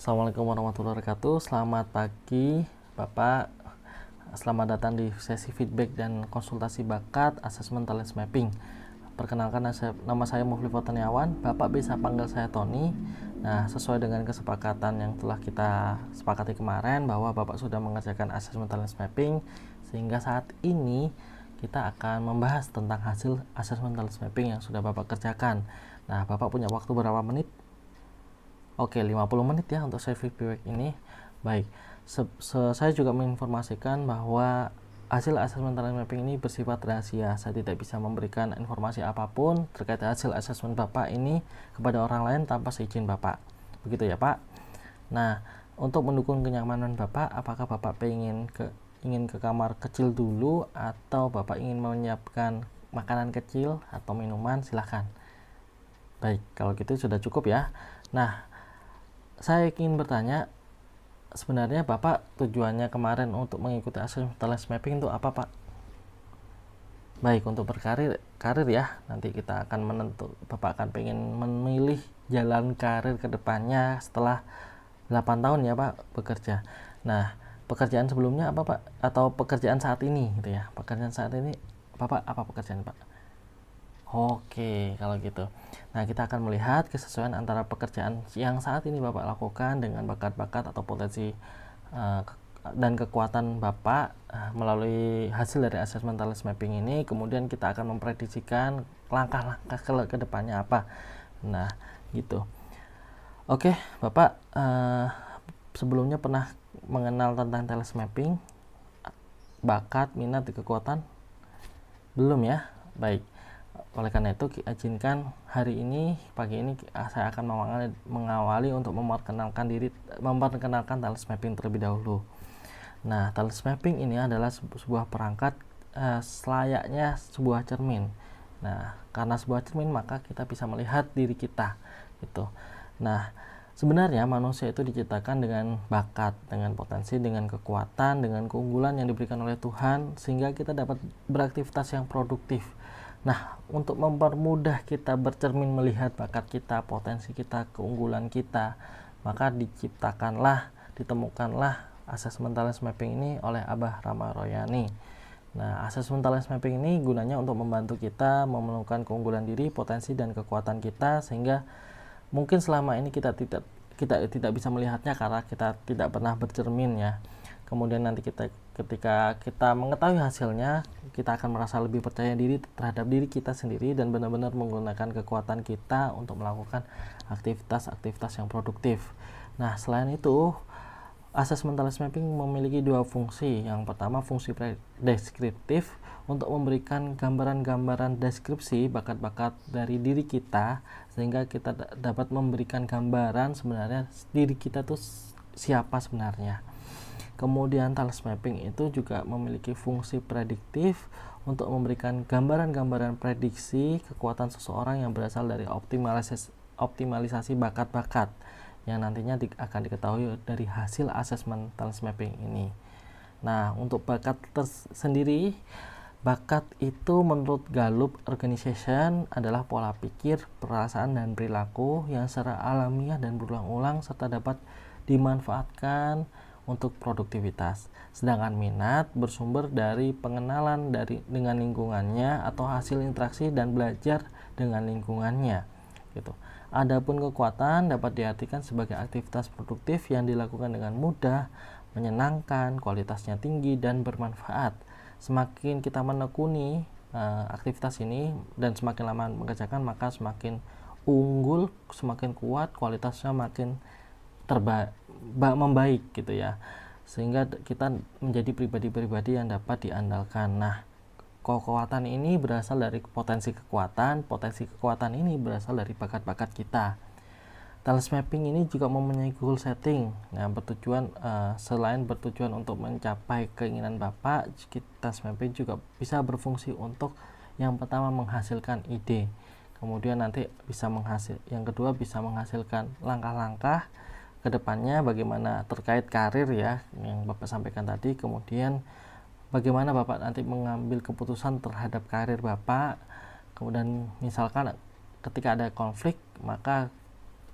Assalamualaikum warahmatullahi wabarakatuh. Selamat pagi Bapak. Selamat datang di sesi feedback dan konsultasi bakat asesmen talent mapping. Perkenalkan, nama saya Mufli Fotoniawan. Bapak bisa panggil saya Tony. Nah, sesuai dengan kesepakatan yang telah kita sepakati kemarin bahwa Bapak sudah mengerjakan asesmen talent mapping, sehingga saat ini kita akan membahas tentang hasil asesmen talent mapping yang sudah Bapak kerjakan. Nah, Bapak punya waktu berapa menit? Oke, 50 menit ya untuk sesi feedback ini. Baik, saya juga menginformasikan bahwa hasil asesmen talent mapping ini bersifat rahasia. Saya tidak bisa memberikan informasi apapun terkait hasil asesmen Bapak ini kepada orang lain tanpa seizin Bapak. Begitu ya, Pak. Nah, untuk mendukung kenyamanan Bapak, apakah Bapak ingin ke kamar kecil dulu atau Bapak ingin menyiapkan makanan kecil atau minuman? Silahkan. Baik, kalau gitu sudah cukup ya. Nah, saya ingin bertanya, sebenarnya Bapak tujuannya kemarin untuk mengikuti asesmen talent mapping itu apa, Pak? Baik, untuk karir ya. Nanti kita akan Bapak akan pengen memilih jalan karir ke depannya setelah 8 tahun ya, Pak, bekerja. Nah, pekerjaan sebelumnya apa, Pak? Atau pekerjaan saat ini gitu ya. Pekerjaan saat ini Bapak apa pekerjaan, Pak? Oke, kalau gitu. Nah, kita akan melihat kesesuaian antara pekerjaan yang saat ini Bapak lakukan dengan bakat-bakat atau potensi dan kekuatan Bapak melalui hasil dari asesmen talent mapping ini. Kemudian kita akan memprediksikan langkah-langkah ke depannya apa. Nah, gitu. Oke, Bapak sebelumnya pernah mengenal tentang talent mapping, bakat, minat, dan kekuatan? Belum ya? Baik. Oleh karena itu, izinkan hari ini, pagi ini saya akan mengawali untuk memperkenalkan talent mapping terlebih dahulu. Nah, talent mapping ini adalah sebuah perangkat selayaknya sebuah cermin. Nah, karena sebuah cermin maka kita bisa melihat diri kita gitu. Nah, sebenarnya manusia itu diciptakan dengan bakat, dengan potensi, dengan kekuatan, dengan keunggulan yang diberikan oleh Tuhan sehingga kita dapat beraktivitas yang produktif. Nah, untuk mempermudah kita bercermin melihat bakat kita, potensi kita, keunggulan kita, maka ditemukanlah asesmen talent mapping ini oleh Abah Rama Royani. Nah, asesmen talent mapping ini gunanya untuk membantu kita menemukan keunggulan diri, potensi, dan kekuatan kita sehingga mungkin selama ini kita tidak bisa melihatnya karena kita tidak pernah bercermin ya. Kemudian nanti ketika kita mengetahui hasilnya, kita akan merasa lebih percaya diri terhadap diri kita sendiri dan benar-benar menggunakan kekuatan kita untuk melakukan aktivitas-aktivitas yang produktif. Nah, selain itu, asesmen talent mapping memiliki dua fungsi. Yang pertama, fungsi deskriptif untuk memberikan gambaran-gambaran deskripsi bakat-bakat dari diri kita sehingga kita dapat memberikan gambaran sebenarnya diri kita tuh siapa sebenarnya. Kemudian talent mapping itu juga memiliki fungsi prediktif untuk memberikan gambaran-gambaran prediksi kekuatan seseorang yang berasal dari optimalisasi bakat-bakat yang nantinya akan diketahui dari hasil asesmen talent mapping ini. Nah, untuk bakat sendiri, bakat itu menurut Gallup Organization adalah pola pikir, perasaan, dan perilaku yang secara alamiah dan berulang-ulang serta dapat dimanfaatkan untuk produktivitas. Sedangkan minat bersumber dari pengenalan dengan lingkungannya atau hasil interaksi dan belajar dengan lingkungannya. Gitu. Adapun kekuatan dapat diartikan sebagai aktivitas produktif yang dilakukan dengan mudah, menyenangkan, kualitasnya tinggi dan bermanfaat. Semakin kita menekuni aktivitas ini dan semakin lama mengerjakan maka semakin unggul, semakin kuat, kualitasnya makin membaik gitu ya, sehingga kita menjadi pribadi-pribadi yang dapat diandalkan. Nah, kekuatan ini berasal dari potensi kekuatan ini berasal dari bakat-bakat kita. Talent mapping ini juga mempunyai goal setting. Nah, selain bertujuan untuk mencapai keinginan Bapak, talent mapping juga bisa berfungsi untuk yang pertama menghasilkan ide. Kemudian nanti yang kedua bisa menghasilkan langkah-langkah kedepannya bagaimana terkait karir ya yang Bapak sampaikan tadi. Kemudian bagaimana Bapak nanti mengambil keputusan terhadap karir Bapak. Kemudian misalkan ketika ada konflik maka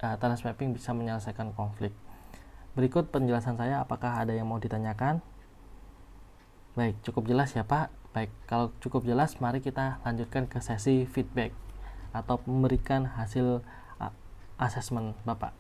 talent mapping bisa menyelesaikan konflik. Berikut penjelasan saya, apakah ada yang mau ditanyakan? Baik, cukup jelas ya Pak. Baik, kalau cukup jelas, mari kita lanjutkan ke sesi feedback atau memberikan hasil asesmen Bapak.